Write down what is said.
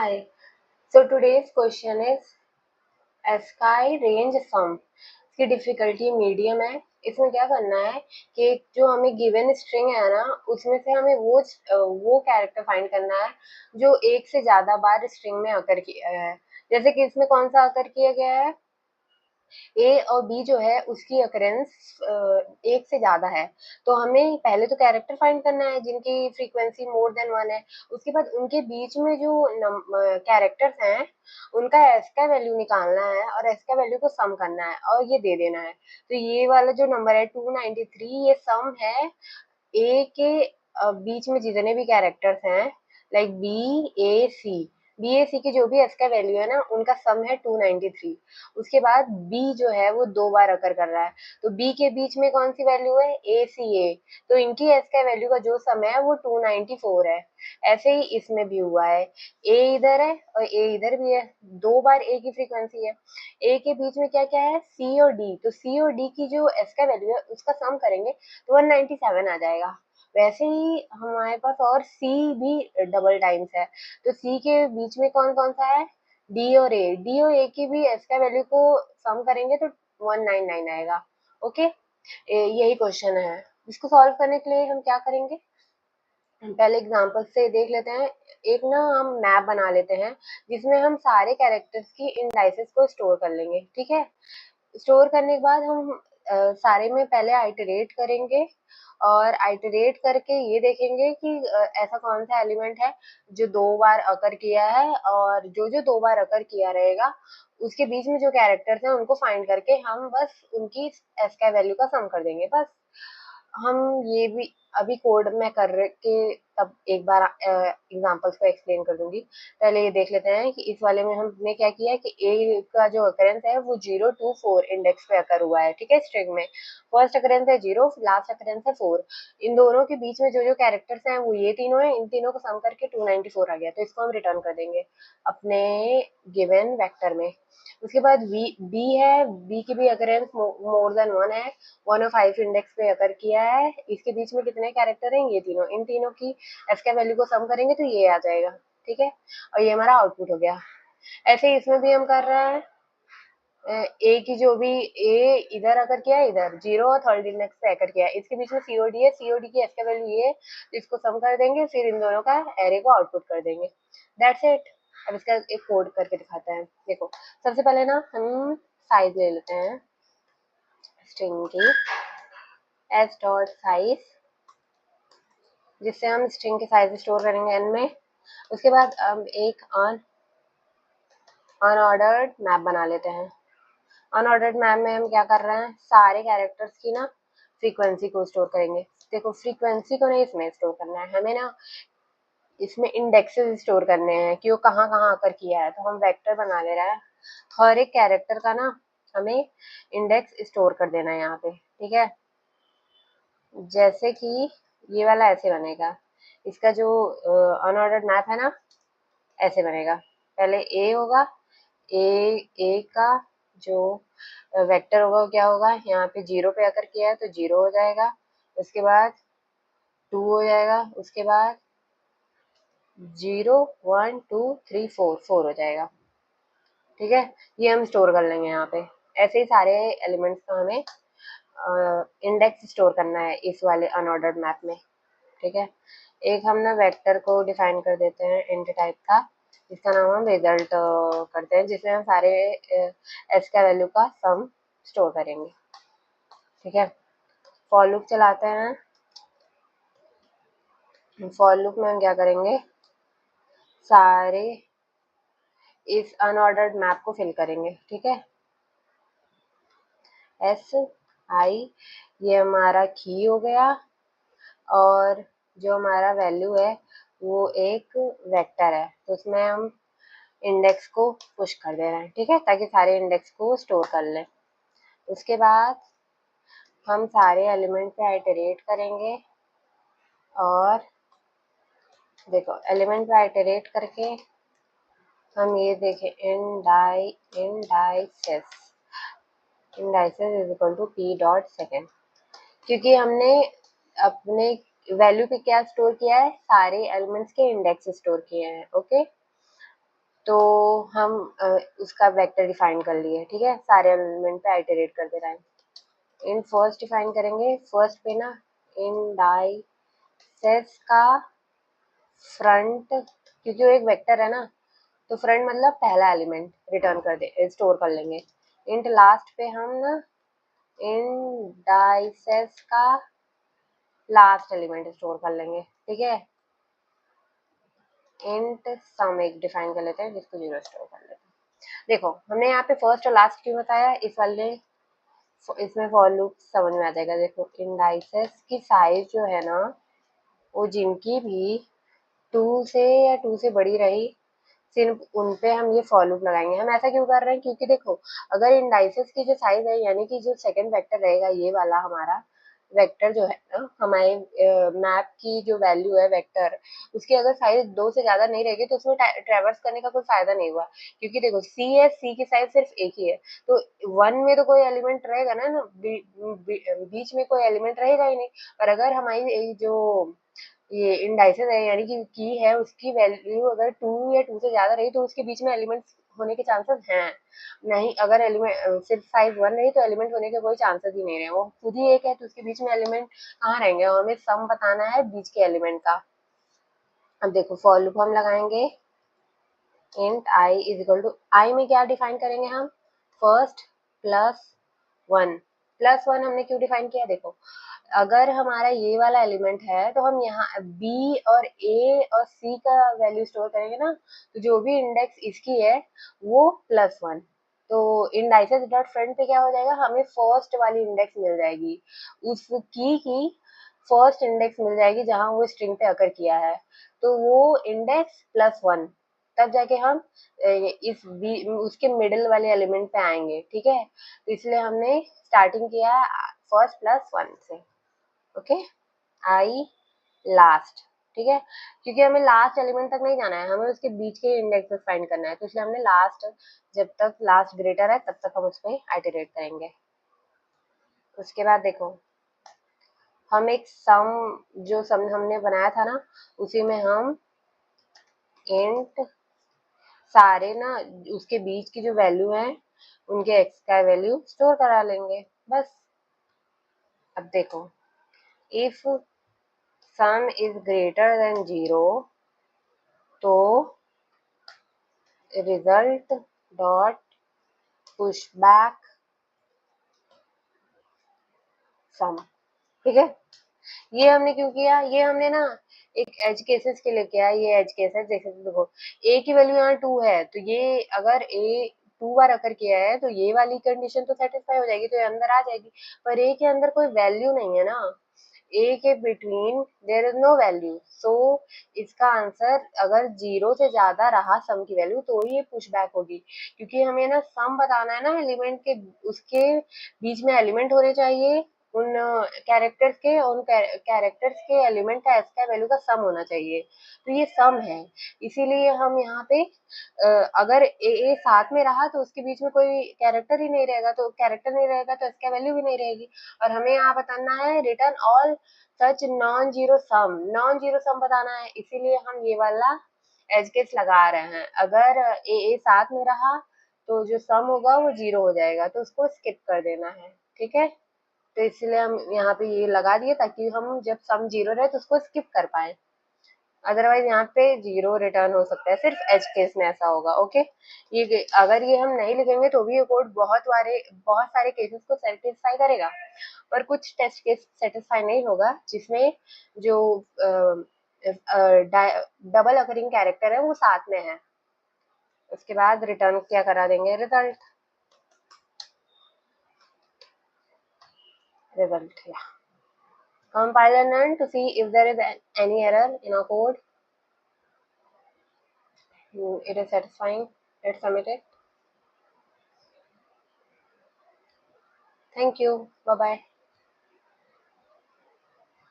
Hi. So today's question is ASCII range sum. इसकी difficulty medium है। इसमें क्या करना है कि जो हमें गिवन स्ट्रिंग है ना, उसमें से हमें वो कैरेक्टर फाइंड करना है जो एक से ज्यादा बार स्ट्रिंग में अकर किया है। जैसे कि इसमें कौन सा अकर किया गया है, ए और बी जो है उसकी अकरेंस एक से ज्यादा है। तो हमें पहले तो कैरेक्टर फाइंड करना है जिनकी फ्रीक्वेंसी मोर देन वन है। उसके बाद उनके बीच में जो कैरेक्टर्स हैं उनका एस का वैल्यू निकालना है और एस का वैल्यू को सम करना है और ये दे देना है। तो ये वाला जो नंबर है 293, ये सम है ए के बीच में जितने भी कैरेक्टर्स हैं, लाइक बी ए सी की जो भी एस का वैल्यू है ना, उनका सम है 293। उसके बाद बी जो है वो दो बार अकर कर रहा है, तो बी के बीच में कौन सी वैल्यू है, ए, तो इनकी एस का वैल्यू का जो सम है वो 294 है। ऐसे ही इसमें भी हुआ है, ए इधर है और ए इधर भी है, दो बार ए की फ्रीक्वेंसी है। ए के बीच में क्या क्या है, सी और डी, तो सी और डी की जो एस का वैल्यू है उसका सम करेंगे तो 197 आ जाएगा। वैसे ही हमारे पास और सी भी डबल टाइम्स है, तो सी के बीच में कौन कौन सा है, डी और ए की भी एस का वैल्यू को सम करेंगे तो 199 आएगा। ओके, यही क्वेश्चन है। इसको सॉल्व करने के लिए हम क्या करेंगे, हम पहले एग्जांपल से देख लेते हैं। एक ना हम मैप बना लेते हैं जिसमें हम सारे कैरेक्टर्स की इंडाइसेस को स्टोर कर लेंगे। ठीक है, स्टोर करने के बाद हम सारे में पहले आइटरेट करेंगे और आइटरेट करके ये देखेंगे कि ऐसा कौन सा एलिमेंट है जो दो बार अकर किया है, और जो जो दो बार अकर किया रहेगा उसके बीच में जो कैरेक्टर्स हैं उनको फाइंड करके हम बस उनकी एस का वैल्यू का सम कर देंगे बस। हम ये भी अभी कोड में कर के तब एक बार एग्जांपल्स को एक्सप्लेन कर दूंगी। पहले ये देख लेते हैं कि इस वाले में हमने क्या किया है कि ए का जो अकरेंस है वो 0 to 4 इंडेक्स पे अकर हुआ है। ठीक है, स्ट्रिंग में फर्स्ट अकरेंस है 0, लास्ट अकरेंस है 4। इन दोनों के बीच में जो जो कैरेक्टर्स हैं वो ये तीनों हैं, इन तीनों को सम करके 294 आ गया, तो इसको हम रिटर्न कर देंगे अपने गिवन वेक्टर में। उसके बाद बी है, बी की भी अकरेंस मोर देन वन है, 105 इंडेक्स पे अकर किया है। इसके बीच में कितने कैरेक्टर हैं, ये तीनों, इन तीनों की एस के वैल्यू को सम करेंगे तो ये आ जाएगा। ठीक है, और ये हमारा आउटपुट हो गया। ऐसे ही इसमें भी हम कर रहे हैं, ए की जो भी ए इधर अगर किया है, इधर 0 और थर्ड इंडेक्स पे अकर किया है, इसके बीच में सीओडी है, सीओडी की एस का वैल्यू ये है, तो इसको सम कर देंगे, फिर इन दोनों का एरे को आउटपुट कर देंगे। That's it. अब इसका एक कोड करके दिखाते हैं। देखो, सबसे पहले ना हम साइज ले लेते हैं स्ट्रिंग की, एस डॉट साइज, जिससे हम स्ट्रिंग के साइज स्टोर करेंगे एन में। उसके बाद हम एक अनऑर्डर्ड मैप बना लेते हैं। अनऑर्डर्ड मैप में हम क्या कर रहे हैं, सारे कैरेक्टर्स की ना फ्रीक्वेंसी को स्टोर करेंगे। देखो, फ्रीक्वेंसी को नहीं इसमें स्टोर करना है, हमें ना इसमें इंडेक्सेस स्टोर करने हैं कि वो कहाँ कहाँ आकर किया है। तो हम वेक्टर बना ले रहा है, हर एक कैरेक्टर का ना हमें इंडेक्स स्टोर कर देना है यहाँ पे। ठीक है, जैसे कि ये वाला ऐसे बनेगा, इसका जो अनऑर्डर्ड मैप है ना ऐसे बनेगा। पहले ए होगा, ए ए का जो वेक्टर होगा वो क्या होगा, यहाँ पे 0 पे अकर किया है तो 0 हो जाएगा, उसके बाद 2 हो जाएगा, उसके बाद 0 1 2 3 4 4 हो जाएगा। ठीक है, ये हम स्टोर कर लेंगे यहाँ पे। ऐसे ही सारे एलिमेंट्स का हमें इंडेक्स स्टोर करना है इस वाले अनऑर्डर्ड मैप में। ठीक है, एक हम ना वेक्टर को डिफाइन कर देते हैं इंट टाइप का, इसका नाम हम रिजल्ट करते हैं, जिसमें हम सारे एस का वैल्यू का सम स्टोर करेंगे। ठीक है, फॉर लूप चलाते हैं। फॉर लूप में हम क्या करेंगे, सारे इस अनऑर्डर्ड मैप को फिल करेंगे। ठीक है, एस आई ये हमारा की हो गया, और जो हमारा वैल्यू है वो एक वेक्टर है, तो उसमें हम इंडेक्स को पुश कर दे रहे हैं। ठीक है, ताकि सारे इंडेक्स को स्टोर कर लें। उसके बाद हम सारे एलिमेंट पे आइटरेट करेंगे, और देखो एलिमेंट पे आइटरेट करके हम ये देखें, indices is equal to p dot second, क्योंकि हमने अपने वैल्यू पे क्या स्टोर किया है, सारे एलिमेंट्स के इंडेक्स स्टोर किए हैं। ओके, तो हम उसका वेक्टर डिफाइन कर लिए, ठीक है, सारे एलिमेंट पे आइटरेट करते रहें। इन फर्स्ट डिफाइन करेंगे, फर्स्ट पे ना इंडाइसेस का फ्रंट, क्योंकि वो एक वेक्टर है ना, तो फ्रंट मतलब पहला एलिमेंट रिटर्न कर दे, स्टोर कर लेंगे। इंट लास्ट पे हम ना इंडाइसेस का लास्ट एलिमेंट स्टोर कर लेंगे, ठीक है। इंट सम एक डिफाइन कर लेते हैं जिसको 0 स्टोर कर लेते हैं। देखो हमने यहाँ पे फर्स्ट और लास्ट क्यों बताया, इस वाले इसमें फॉर लूप समझ में आ जाएगा। देखो इंडाइसेस की साइज जो है ना, वो जिनकी भी 2 से या 2 से बड़ी रही, सिर्फ उन पे हम ये फॉर लूप लगाएंगे। हम ऐसा क्यों कर रहे हैं, क्योंकि देखो अगर इंडाइसेस की जो साइज है, यानी कि जो सेकंड वेक्टर रहेगा ये वाला हमारा वेक्टर जो है ना, हमारे मैप की जो वैल्यू है वेक्टर, उसकी अगर साइज 2 से ज्यादा नहीं रहेगी तो उसमें ट्रेवर्स करने का कोई फायदा नहीं हुआ। क्योंकि देखो सी है, सी की साइज सिर्फ एक ही है, तो 1 में तो कोई एलिमेंट रहेगा ना, बीच में कोई एलिमेंट रहेगा ही नहीं। और अगर हमारी जो ये इंडाइसेस है, यानी कि की है, उसकी वैल्यू अगर 2 या 2 से ज्यादा रही तो उसके बीच में एलिमेंट्स होने के चांसेस हैं। नहीं, अगर एलिमेंट सिर्फ साइज 1 रही तो एलिमेंट होने के कोई चांसेस ही नहीं रहे, वो खुद ही एक है तो उसके बीच में एलिमेंट कहाँ रहेंगे, और हमें सम बताना है बीच के एलिमेंट का। अब देखो फॉर लूप हम लगाएंगे, int i is equal to, i में क्या डिफाइन करेंगे हम, फर्स्ट प्लस 1। प्लस 1 हमने क्यों डिफाइन किया, देखो अगर हमारा ये वाला एलिमेंट है तो हम यहाँ बी और ए और सी का वैल्यू स्टोर करेंगे ना, तो जो भी इंडेक्स इसकी है वो +1। तो इंडाइसेस डॉट फ्रंट पे क्या हो जाएगा, हमें फर्स्ट वाली इंडेक्स मिल जाएगी, उस की फर्स्ट इंडेक्स मिल जाएगी जहां वो स्ट्रिंग पे अकर किया है, तो वो इंडेक्स +1। तब जाके हम उसके मिडिल वाले एलिमेंट पे आएंगे, ठीक है। तो इसलिए हमने स्टार्टिंग किया फर्स्ट +1 से, ओके, आई लास्ट, ठीक है, क्योंकि हमें लास्ट एलिमेंट तक नहीं जाना है, हमें उसके बीच के इंडेक्सेस फाइंड करना है, तो इसलिए हमने लास्ट, जब तक लास्ट ग्रेटर है तब तक हम उस पर आइटरेट करेंगे। उसके बाद देखो हम एक सम, जो सम हमने बनाया था ना, उसी में हम इंट सारे ना उसके बीच की जो वैल्यू है उनके एक्स का वैल्यू स्टोर करा लेंगे, बस। अब देखो if sum is greater than 0 तो result dot push back sum, ठीक है। ये हमने क्यों किया, ये हमने ना एक एज केसेस के लिए किया, ये एज केसेस जैसे देखो ए की वैल्यू यहाँ 2 है, तो ये अगर ए 2 बार अकर किया है तो ये वाली कंडीशन तो सेटिस्फाई हो जाएगी, तो ये अंदर आ जाएगी। पर ए के अंदर कोई वैल्यू नहीं है ना, ए के between there is no value, so इसका आंसर अगर 0 से ज्यादा रहा सम की वैल्यू तो ही ये पुश बैक होगी, क्योंकि हमें ना सम बताना है ना एलिमेंट के, उसके बीच में एलिमेंट होने चाहिए, उन कैरेक्टर्स के, उन कैरेक्टर्स के एलिमेंट का एस का वैल्यू का सम होना चाहिए, तो ये सम है। इसीलिए हम यहाँ पे अगर ए साथ में रहा तो उसके बीच में कोई कैरेक्टर ही नहीं रहेगा, तो कैरेक्टर नहीं रहेगा तो इसका वैल्यू भी नहीं रहेगी। और हमें यहाँ बताना है return all such non zero sum, non zero sum बताना है, इसीलिए हम ये वाला एज केस लगा रहे हैं। अगर ए साथ में रहा तो जो सम होगा वो 0 हो जाएगा, तो उसको स्किप कर देना है, ठीक है। तो इसलिए हम यहाँ पे ये लगा दिए ताकि हम जब सम 0 रहे तो उसको स्किप कर पाए, अदरवाइज यहाँ पे 0 रिटर्न हो सकता है, सिर्फ एज केस में ऐसा होगा, ओके। ये अगर ये हम नहीं लिखेंगे तो भी ये कोड बहुत सारे केसेस को सेटिस्फाई करेगा, पर कुछ टेस्ट केस सेटिस्फाई नहीं होगा जिसमें जो डबल अकरिंग कैरेक्टर है वो साथ में है। उसके बाद रिटर्न क्या करा देंगे, रिजल्ट, रिजल्ट या compile and run to see if there is any error in our code. It is satisfying. Let's submit it. Thank you. Bye bye.